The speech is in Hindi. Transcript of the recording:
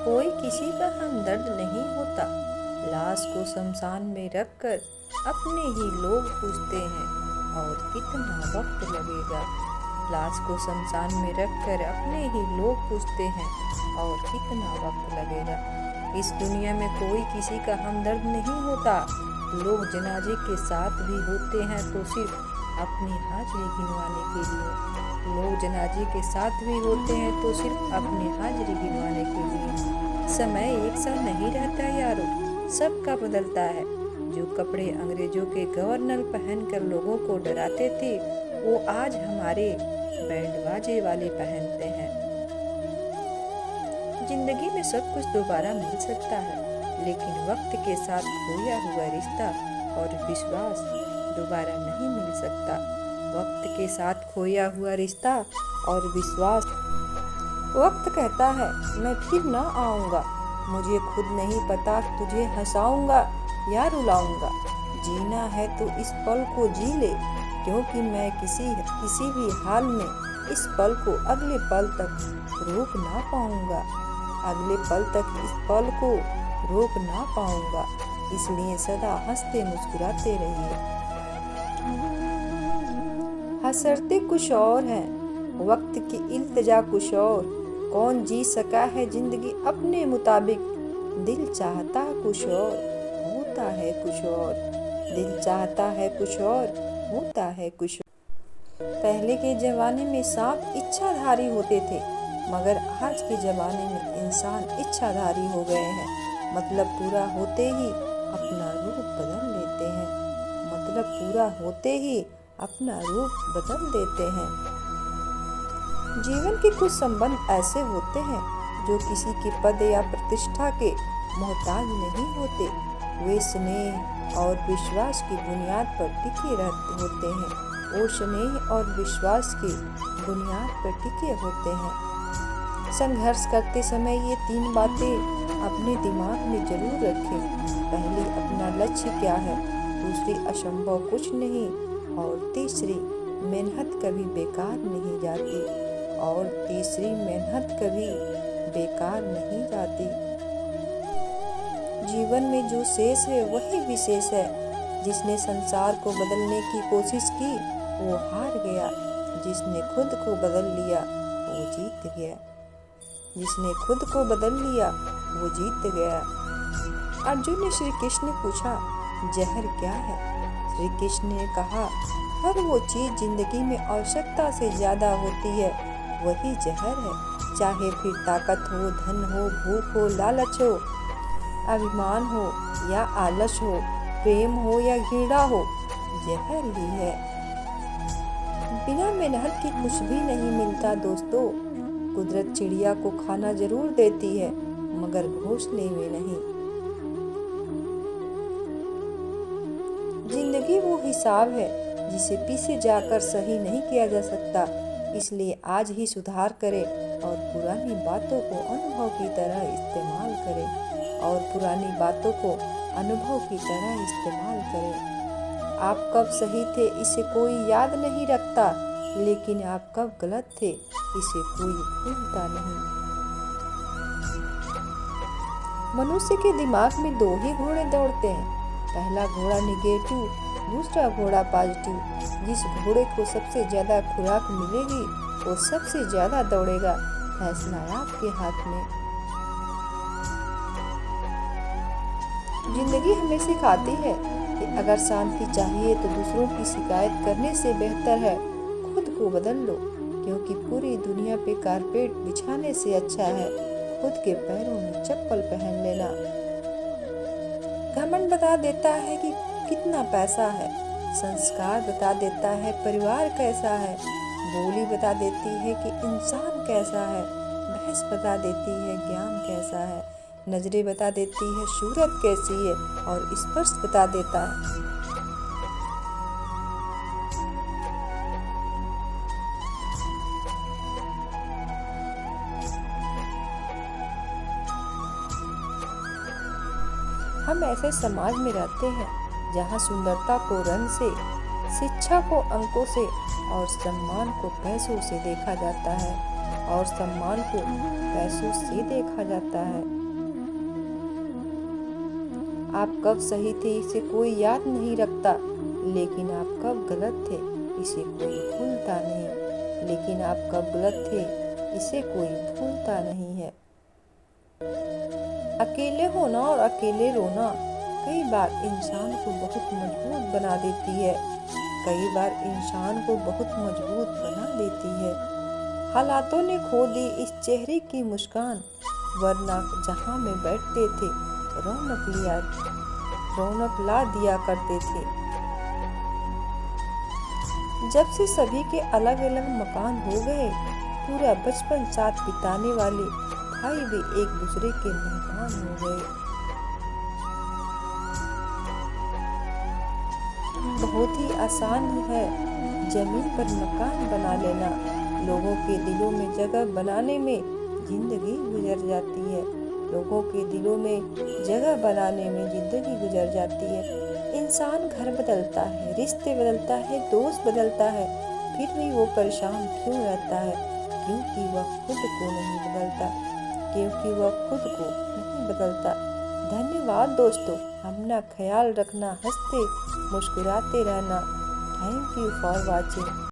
कोई किसी का हमदर्द नहीं होता। लाश को शमशान में रखकर अपने ही लोग पूछते हैं और कितना वक्त लगेगा। लाश को शमशान में रखकर अपने ही लोग पूछते हैं और कितना वक्त लगेगा। इस दुनिया में कोई किसी का हमदर्द नहीं होता। लोग जनाजे के साथ भी होते हैं तो सिर्फ अपनी हाजिरी गिनवाने के लिए। लोग जनाजे के साथ भी होते हैं तो सिर्फ अपनी हाजिरी गिनवाने के लिए। समय एक सा नहीं रहता यारो, सबका बदलता है। जो कपड़े अंग्रेजों के गवर्नर पहनकर लोगों को डराते थे, वो आज हमारे बैंड बाजे वाले पहनते हैं। जिंदगी में सब कुछ दोबारा मिल सकता है, लेकिन वक्त के साथ खोया हुआ रिश्ता और विश्वास दोबारा नहीं मिल सकता। वक्त के साथ खोया हुआ रिश्ता और विश्वास। वक्त कहता है मैं फिर ना आऊँगा, मुझे खुद नहीं पता तुझे हंसाऊंगा या रुलाऊंगा। जीना है तो इस पल को जी ले, क्योंकि मैं किसी भी हाल में इस पल को अगले पल तक रोक ना पाऊंगा। अगले पल तक इस पल को रोक ना पाऊंगा। इसलिए सदा हंसते मुस्कुराते रहिए। हसरते कुछ और हैं, वक्त की इल्तिजा कुछ और। कौन जी सका है जिंदगी अपने मुताबिक। दिल चाहता कुछ और, होता है कुछ और। दिल चाहता है कुछ और, होता है कुछ और। पहले के जमाने में सांप इच्छाधारी होते थे, मगर आज के जमाने में इंसान इच्छाधारी हो गए हैं। मतलब पूरा होते ही अपना रूप बदल लेते हैं। मतलब पूरा होते ही अपना रूप बदल देते हैं। जीवन के कुछ संबंध ऐसे होते हैं जो किसी के पद या प्रतिष्ठा के मोहताज नहीं होते। वे स्नेह और विश्वास की बुनियाद पर टिके रहते होते हैं। वो स्नेह और विश्वास की बुनियाद पर टिके होते हैं। संघर्ष करते समय ये 3 बातें अपने दिमाग में जरूर रखें। पहली, अपना लक्ष्य क्या है। दूसरी, असंभव कुछ नहीं। और तीसरी, मेहनत कभी बेकार नहीं जाती। और तीसरी, मेहनत कभी बेकार नहीं जाती। जीवन में जो शेष है वही विशेष है। जिसने संसार को बदलने की कोशिश की वो हार गया। जिसने खुद को बदल लिया वो जीत गया। जिसने खुद को बदल लिया वो जीत गया। अर्जुन ने श्री कृष्ण ने पूछा, जहर क्या है। श्री कृष्ण ने कहा, हर वो चीज जिंदगी में आवश्यकता से ज्यादा होती है वही जहर है। चाहे फिर ताकत हो, धन हो, भूख हो, लालच हो, अभिमान हो या आलस हो, प्रेम हो या घृणा हो, जहर ही है। बिना मेहनत के कुछ भी नहीं मिलता दोस्तों। कुदरत चिड़िया को खाना जरूर देती है, मगर घोंसले में नहीं। जिंदगी वो हिसाब है जिसे पीछे जाकर सही नहीं किया जा सकता। इसलिए आज ही सुधार करें और पुरानी बातों को अनुभव की तरह इस्तेमाल करें। और पुरानी बातों को अनुभव की तरह इस्तेमाल करें। आप कब सही थे इसे कोई याद नहीं रखता, लेकिन आप कब गलत थे इसे कोई भूलता नहीं। मनुष्य के दिमाग में 2 ही घोड़े दौड़ते हैं। पहला घोड़ा निगेटिव, दूसरा घोड़ा पॉजिटिव। जिस घोड़े को सबसे ज्यादा खुराक मिलेगी वो सबसे ज्यादा दौड़ेगा। फैसला आपके हाथ में। जिंदगी हमें सिखाती है कि अगर शांति चाहिए तो दूसरों की शिकायत करने से बेहतर है खुद को बदल लो, क्योंकि पूरी दुनिया पे कारपेट बिछाने से अच्छा है खुद के पैरों में चप्पल पहन लेना। घमंड बता देता है कि कितना पैसा है। संस्कार बता देता है परिवार कैसा है। बोली बता देती है कि इंसान कैसा है। बहस बता देती है ज्ञान कैसा है। नजरें बता देती है सूरत कैसी है। और स्पर्श बता देता है हम ऐसे समाज में रहते हैं जहाँ सुंदरता को रंग से, शिक्षा को अंकों से और सम्मान को पैसों से देखा जाता है। और सम्मान को पैसों से देखा जाता है। आप कब सही थे इसे कोई याद नहीं रखता, लेकिन आप कब गलत थे इसे कोई भूलता नहीं। लेकिन आप कब गलत थे इसे कोई भूलता नहीं है। अकेले होना और अकेले रोना कई बार इंसान को बहुत मजबूत बना देती है। कई बार इंसान को बहुत मजबूत बना देती है। हालातों ने खो दी इस चेहरे की मुस्कान, वरना जहां में बैठते थे रौनक ला दिया करते थे। जब से सभी के अलग अलग मकान हो गए, पूरा बचपन साथ बिताने वाले भाई भी एक दूसरे के मेहमान हो गए। बहुत ही आसान है जमीन पर मकान बना लेना, लोगों के दिलों में जगह बनाने में जिंदगी गुजर जाती है। लोगों के दिलों में जगह बनाने में जिंदगी गुजर जाती है। इंसान घर बदलता है, रिश्ते बदलता है, दोस्त बदलता है, फिर भी वो परेशान क्यों रहता है? क्योंकि वह खुद को नहीं बदलता। धन्यवाद दोस्तों, अपना ख्याल रखना, हंसते मुस्कुराते रहना। Thank you for watching.